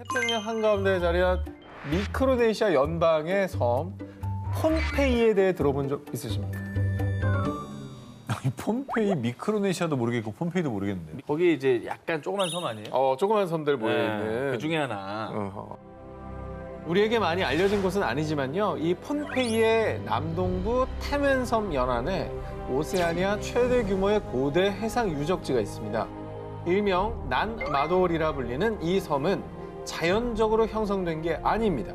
태평양 한가운데 자리한 미크로네시아 연방의 섬 폼페이에 대해 들어본 적 있으십니까? 아니, 폼페이 미크로네시아도 모르겠고 폼페이도 모르겠는데. 거기 이제 약간 조그만 섬 아니에요? 조그만 섬들 모여 네, 있는. 그 중에 하나. 우리에게 많이 알려진 곳은 아니지만요. 이 폼페이의 남동부 테멘섬 연안에 오세아니아 최대 규모의 고대 해상 유적지가 있습니다. 일명 난마돌이라 불리는 이 섬은 자연적으로 형성된 게 아닙니다.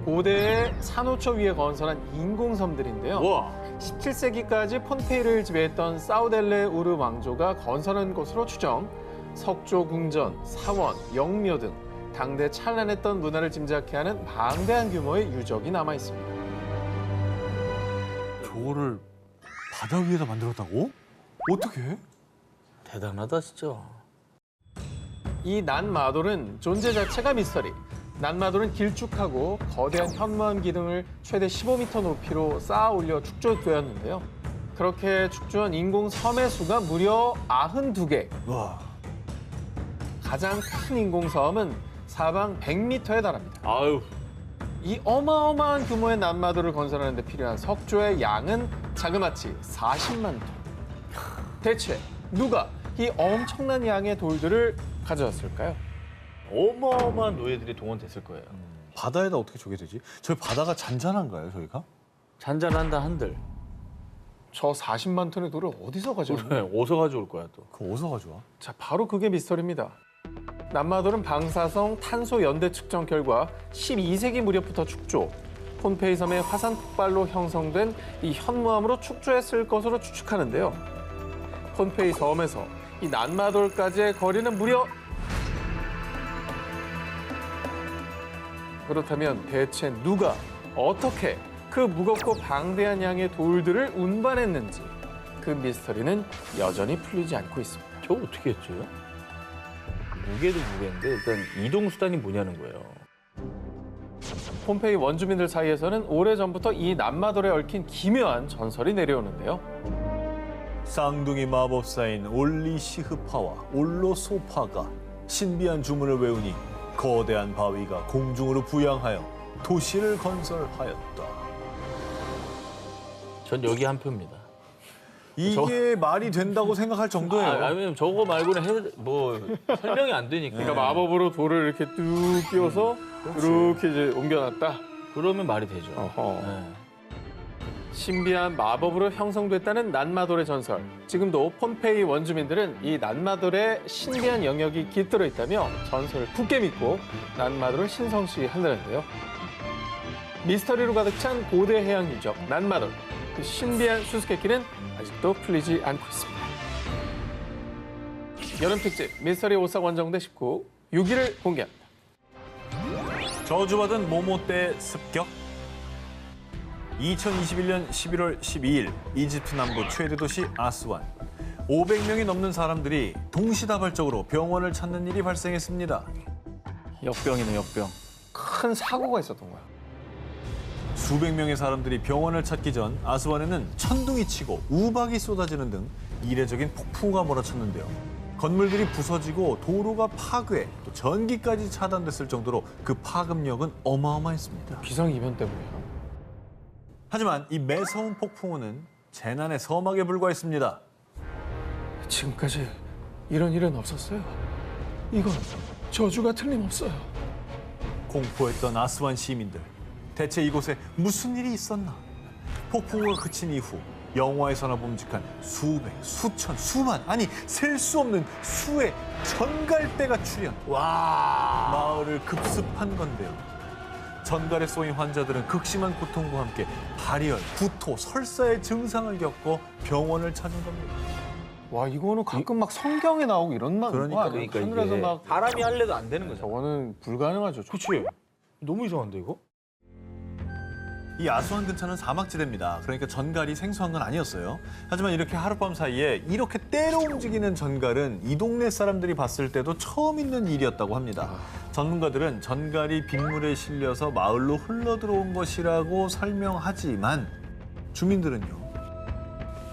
고대의 산호초 위에 건설한 인공섬들인데요. 우와. 17세기까지 폼페이를 지배했던 사우델레 우르 왕조가 건설한 것으로 추정, 석조 궁전, 사원, 영묘 등 당대 찬란했던 문화를 짐작케 하는 방대한 규모의 유적이 남아 있습니다. 저거를 바다 위에다 만들었다고? 어떻게? 대단하다 진짜. 이 난마돌은 존재 자체가 미스터리. 난마돌은 길쭉하고 거대한 현무암 기둥을 최대 15m 높이로 쌓아 올려 축조되었는데요. 그렇게 축조한 인공 섬의 수가 무려 92개. 와. 가장 큰 인공섬은 사방 100m에 달합니다. 아유. 이 어마어마한 규모의 난마돌을 건설하는 데 필요한 석조의 양은 자그마치 40만 톤. 대체 누가 이 엄청난 양의 돌들을 가져왔을까요? 어마어마한 노예들이 동원됐을 거예요. 바다에다 어떻게 저게 되지? 저희 바다가 잔잔한가요, 저희가? 잔잔한다 한들. 저 40만 톤의 돌을 어디서 가져왔나요? 어디서 가져올 거야 또. 그거 어디서 가져와? 자, 바로 그게 미스터리입니다. 난마돌은 방사성 탄소 연대 측정 결과 12세기 무렵부터 축조, 폼페이 섬의 화산 폭발로 형성된 이 현무암으로 축조했을 것으로 추측하는데요. 폼페이 섬에서 이 난마돌까지의 거리는 무려 그렇다면 대체 누가 어떻게 그 무겁고 방대한 양의 돌들을 운반했는지 그 미스터리는 여전히 풀리지 않고 있습니다. 저 어떻게 했죠? 무게도 무게인데 일단 이동 수단이 뭐냐는 거예요. 폼페이 원주민들 사이에서는 오래전부터 이 난마돌에 얽힌 기묘한 전설이 내려오는데요. 쌍둥이 마법사인 올리시흐파와 올로소파가 신비한 주문을 외우니 거대한 바위가 공중으로 부양하여 도시를 건설하였다. 전 여기 한 표입니다. 이게 말이 된다고 생각할 정도예요. 아니면 저거 말고는 설명이 안 되니까. 그러니까 마법으로 돌을 이렇게 뚝 끼워서 이렇게 이제 옮겨놨다. 그러면 말이 되죠. 어허. 네. 신비한 마법으로 형성됐다는 난마돌의 전설. 지금도 폼페이 원주민들은 이 난마돌에 신비한 영역이 깃들어 있다며 전설을 굳게 믿고 난마돌을 신성시하는데요. 미스터리로 가득 찬 고대 해양 유적 난마돌. 그 신비한 수수께끼는 아직도 풀리지 않고 있습니다. 여름 특집 미스터리 오싹 원정대 19 6위를 공개합니다. 저주받은 모모떼 습격. 2021년 11월 12일 이집트 남부 최대 도시 아스완. 500명이 넘는 사람들이 동시다발적으로 병원을 찾는 일이 발생했습니다. 역병이네 역병. 큰 사고가 있었던 거야. 수백 명의 사람들이 병원을 찾기 전 아스완에는 천둥이 치고 우박이 쏟아지는 등 이례적인 폭풍우가 몰아쳤는데요. 건물들이 부서지고 도로가 파괴, 또 전기까지 차단됐을 정도로 그 파급력은 어마어마했습니다. 기상이변 때문이야. 하지만 이 매서운 폭풍우는 재난의 서막에 불과했습니다. 지금까지 이런 일은 없었어요. 이건 저주가 틀림없어요. 공포했던 아스완 시민들. 대체 이곳에 무슨 일이 있었나? 폭풍우가 그친 이후 영화에서나 봄직한 수백, 수천, 수만, 아니 셀 수 없는 수의 전갈대가 출현. 와. 마을을 급습한 건데요. 전갈에 쏘인 환자들은 극심한 고통과 함께 발열, 구토, 설사의 증상을 겪고 병원을 찾은 겁니다. 와, 이거는 가끔 막 성경에 나오고 이런 거 그러니까, 아니야? 그러니까 하늘에서 이게 막 사람이 할래도 안 되는 거죠. 저거는 불가능하죠. 그치? 너무 이상한데 이거? 이 아스완 근처는 사막지대입니다. 그러니까 전갈이 생소한 건 아니었어요. 하지만 이렇게 하룻밤 사이에 이렇게 때로 움직이는 전갈은 이 동네 사람들이 봤을 때도 처음 있는 일이었다고 합니다. 전문가들은 전갈이 빗물에 실려서 마을로 흘러들어온 것이라고 설명하지만 주민들은요.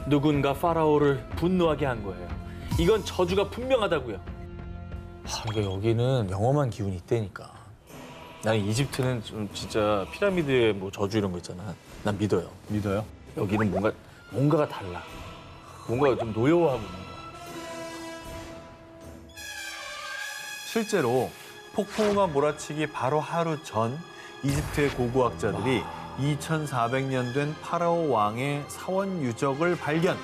누군가 파라오를 분노하게 한 거예요. 이건 저주가 분명하다고요. 그러니까 여기는 명엄한 기운이 있다니까. 나는 이집트는 좀 진짜 피라미드의 뭐 저주 이런 거 있잖아. 난 믿어요. 믿어요? 여기는 뭔가가 달라. 뭔가 좀 노여워하고 있는 거야. 실제로 폭풍우가 몰아치기 바로 하루 전 이집트의 고고학자들이 2400년 된 파라오 왕의 사원 유적을 발견.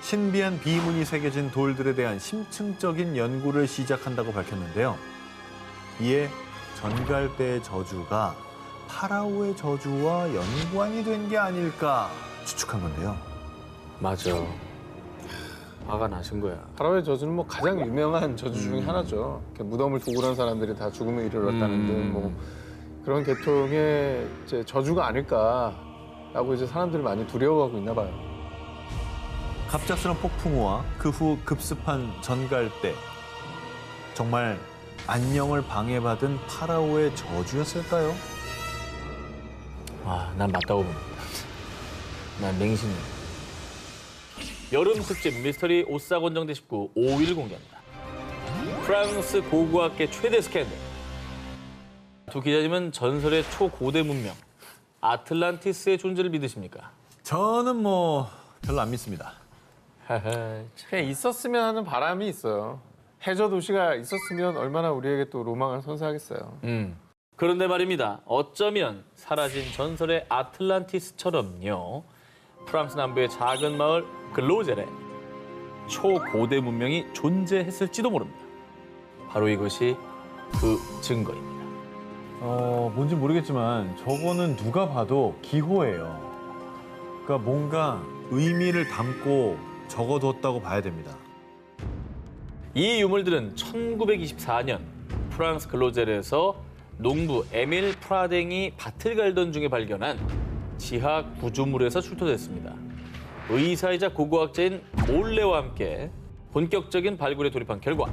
신비한 비문이 새겨진 돌들에 대한 심층적인 연구를 시작한다고 밝혔는데요. 이에 전갈대의 저주가 파라오의 저주와 연관이 된 게 아닐까 추측한 건데요. 맞아. 화가 나신 거야. 파라오의 저주는 뭐 가장 유명한 저주 중에 하나죠. 이렇게 무덤을 도굴한 사람들이 다 죽음에 이르렀다는 등 뭐 그런 계통의 이제 저주가 아닐까라고 이제 사람들이 많이 두려워하고 있나 봐요. 갑작스런 폭풍우와 그 후 급습한 전갈대. 정말 안녕을 방해받은 파라오의 저주였을까요? 난 맞다고 봅니다. 난 맹신이에요. 여름 특집 미스터리 오사곤정대 19 5일 공개합니다. 프랑스 고고학계 최대 스캔들. 두 기자님은 전설의 초고대 문명 아틀란티스의 존재를 믿으십니까? 저는 뭐 별로 안 믿습니다. 그냥 있었으면 하는 바람이 있어요. 해저 도시가 있었으면 얼마나 우리에게 또 로망을 선사하겠어요. 그런데 말입니다. 어쩌면 사라진 전설의 아틀란티스처럼요. 프랑스 남부의 작은 마을 글로젤에 초고대 문명이 존재했을지도 모릅니다. 바로 이것이 그 증거입니다. 뭔지 모르겠지만 저거는 누가 봐도 기호예요. 그러니까 뭔가 의미를 담고 적어뒀다고 봐야 됩니다. 이 유물들은 1924년 프랑스 글로젤에서 농부 에밀 프라댕이 밭을 갈던 중에 발견한 지하 구조물에서 출토됐습니다. 의사이자 고고학자인 몰레와 함께 본격적인 발굴에 돌입한 결과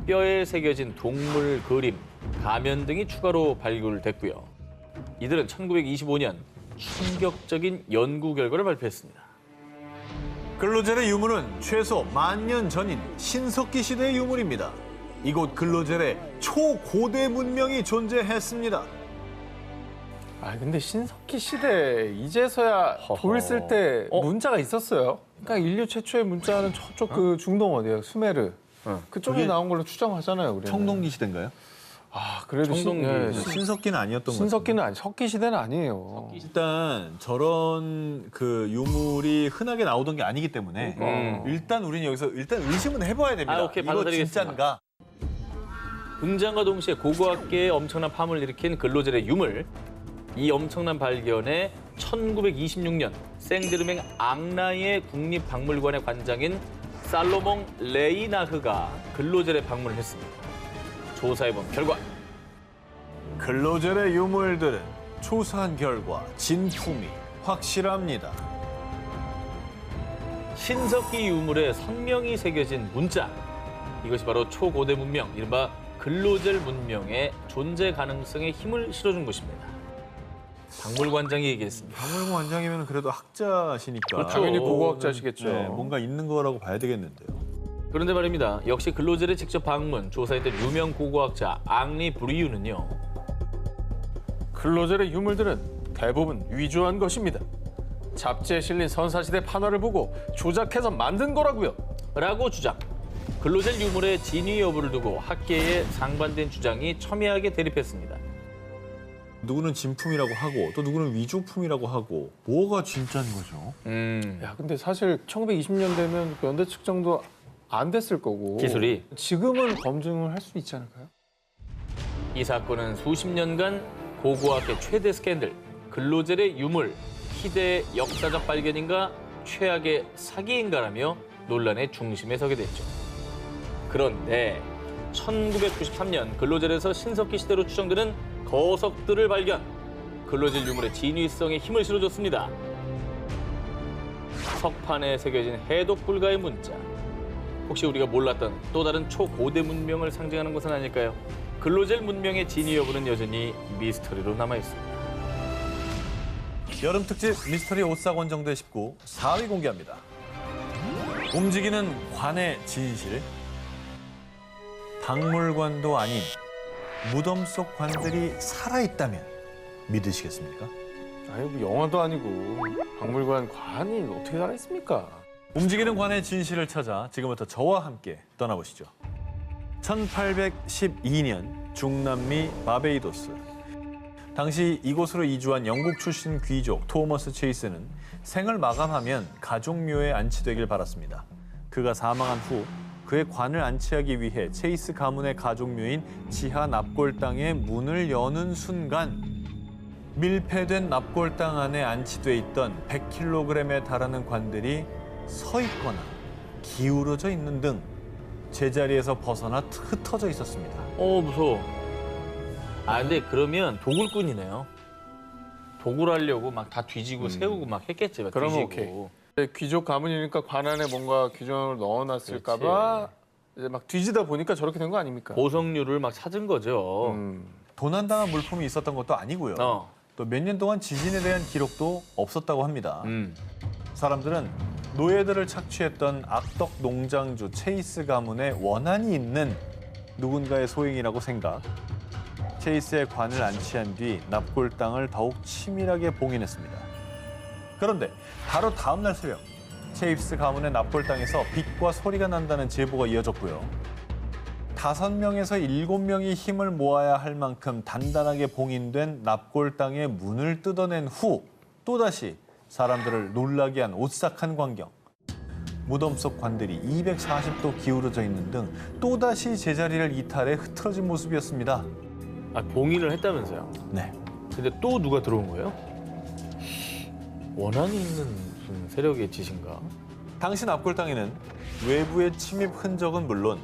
뼈에 새겨진 동물 그림, 가면 등이 추가로 발굴됐고요. 이들은 1925년 충격적인 연구 결과를 발표했습니다. 글로젤의 유물은 최소 10,000년 전인 신석기 시대의 유물입니다. 이곳 글로젤에 초고대 문명이 존재했습니다. 근데 신석기 시대 이제서야 돌 쓸 때 문자가 있었어요. 그러니까 인류 최초의 문자는 저쪽 그 중동 어디예요? 수메르. 그쪽에 그게 나온 걸로 추정하잖아요, 우리는. 청동기 시대인가요? 그래도 청동기. 신석기는 아니었던 것 같아요. 신석기는 아니, 석기 시대는 아니에요. 일단 저런 그 유물이 흔하게 나오던 게 아니기 때문에 일단 우리는 여기서 일단 의심은 해봐야 됩니다. 오케이, 이거 받아들이겠습니다. 진짠가? 등장과 동시에 고고학계에 엄청난 파문을 일으킨 글로젤의 유물. 이 엄청난 발견에 1926년 생제르맹 앙라이의 국립박물관의 관장인 살로몽 레이나흐가 글로젤에 방문을 했습니다. 조사해본 결과 글로젤의 유물들은 조사한 결과 진품이 확실합니다. 신석기 유물에 선명히 새겨진 문자. 이것이 바로 초고대 문명, 이른바 글로젤 문명의 존재 가능성에 힘을 실어준 것입니다. 박물관장이 얘기했습니다. 박물관 원장이면 그래도 학자시니까 그렇죠. 당연히 고고학자시겠죠. 네, 뭔가 있는 거라고 봐야 되겠는데요. 그런데 말입니다. 역시 글로젤에 직접 방문, 조사했던 유명 고고학자 앙리 브리유는요. 글로젤의 유물들은 대부분 위조한 것입니다. 잡지에 실린 선사시대 판화를 보고 조작해서 만든 거라고요. 라고 주장. 글로젤 유물의 진위 여부를 두고 학계에 상반된 주장이 첨예하게 대립했습니다. 누구는 진품이라고 하고 또 누구는 위조품이라고 하고 뭐가 진짜인 거죠? 근데 사실 1920년 되면 그 연대 측정도 안 됐을 거고 기술이. 지금은 검증을 할 수 있지 않을까요? 이 사건은 수십 년간 고고학계 최대 스캔들, 글로젤의 유물, 희대의 역사적 발견인가 최악의 사기인가라며 논란의 중심에 서게 됐죠. 그런데 1993년 글로젤에서 신석기 시대로 추정되는 거석들을 발견, 글로젤 유물의 진위성에 힘을 실어줬습니다. 석판에 새겨진 해독 불가의 문자. 혹시 우리가 몰랐던 또 다른 초고대 문명을 상징하는 것은 아닐까요? 글로젤 문명의 진위 여부는 여전히 미스터리로 남아있습니다. 여름 특집 미스터리 오사곤정대 19 4위 공개합니다. 움직이는 관의 진실. 박물관도 아닌 무덤 속 관들이 살아있다면 믿으시겠습니까? 아니 뭐 영화도 아니고 박물관 관이 어떻게 살아있습니까? 움직이는 관의 진실을 찾아 지금부터 저와 함께 떠나보시죠. 1812년 중남미 바베이도스. 당시 이곳으로 이주한 영국 출신 귀족 토머스 체이스는 생을 마감하면 가족묘에 안치되길 바랐습니다. 그가 사망한 후 그의 관을 안치하기 위해 체이스 가문의 가족묘인 지하 납골당의 문을 여는 순간 밀폐된 납골당 안에 안치돼 있던 100kg에 달하는 관들이 서 있거나 기울어져 있는 등 제자리에서 벗어나 흩어져 있었습니다. 무서워. 근데 그러면 도굴꾼이네요. 도굴하려고 막 다 뒤지고 세우고 막 했겠지. 막 그러면 뒤지고. 귀족 가문이니까 관 안에 뭔가 규정을 넣어놨을까봐 이제 막 뒤지다 보니까 저렇게 된 거 아닙니까? 보석류를 막 찾은 거죠. 도난당한 물품이 있었던 것도 아니고요. 또 몇 년 동안 지진에 대한 기록도 없었다고 합니다. 사람들은 노예들을 착취했던 악덕 농장주 체이스 가문의 원한이 있는 누군가의 소행이라고 생각. 체이스의 관을 안치한 뒤 납골당을 더욱 치밀하게 봉인했습니다. 그런데 바로 다음 날 새벽 체이스 가문의 납골당에서 빛과 소리가 난다는 제보가 이어졌고요. 5명에서 7명이 힘을 모아야 할 만큼 단단하게 봉인된 납골당의 문을 뜯어낸 후 또다시 사람들을 놀라게 한 오싹한 광경. 무덤 속 관들이 240도 기울어져 있는 등 또다시 제자리를 이탈해 흐트러진 모습이었습니다. 봉인을 했다면서요? 네. 근데 또 누가 들어온 거예요? 원한이 있는 무슨 세력의 짓인가? 당시 납골당에는 외부의 침입 흔적은 물론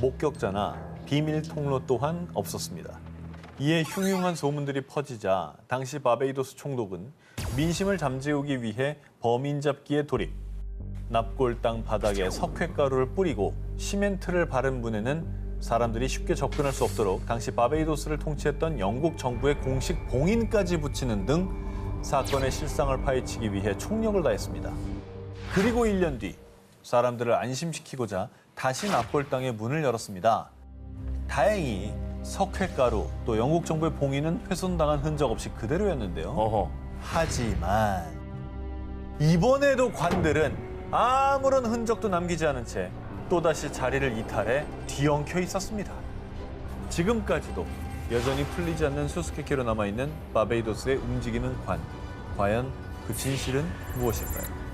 목격자나 비밀 통로 또한 없었습니다. 이에 흉흉한 소문들이 퍼지자 당시 바베이도스 총독은 민심을 잠재우기 위해 범인 잡기에 돌입. 납골당 바닥에 석회가루를 뿌리고 시멘트를 바른 문에는 사람들이 쉽게 접근할 수 없도록 당시 바베이도스를 통치했던 영국 정부의 공식 봉인까지 붙이는 등 사건의 실상을 파헤치기 위해 총력을 다했습니다. 그리고 1년 뒤 사람들을 안심시키고자 다시 납골당의 문을 열었습니다. 다행히 석회가루 또 영국 정부의 봉인은 훼손당한 흔적 없이 그대로였는데요. 하지만 이번에도 관들은 아무런 흔적도 남기지 않은 채 또다시 자리를 이탈해 뒤엉켜 있었습니다. 지금까지도 여전히 풀리지 않는 수수께끼로 남아있는 바베이도스의 움직이는 관. 과연 그 진실은 무엇일까요?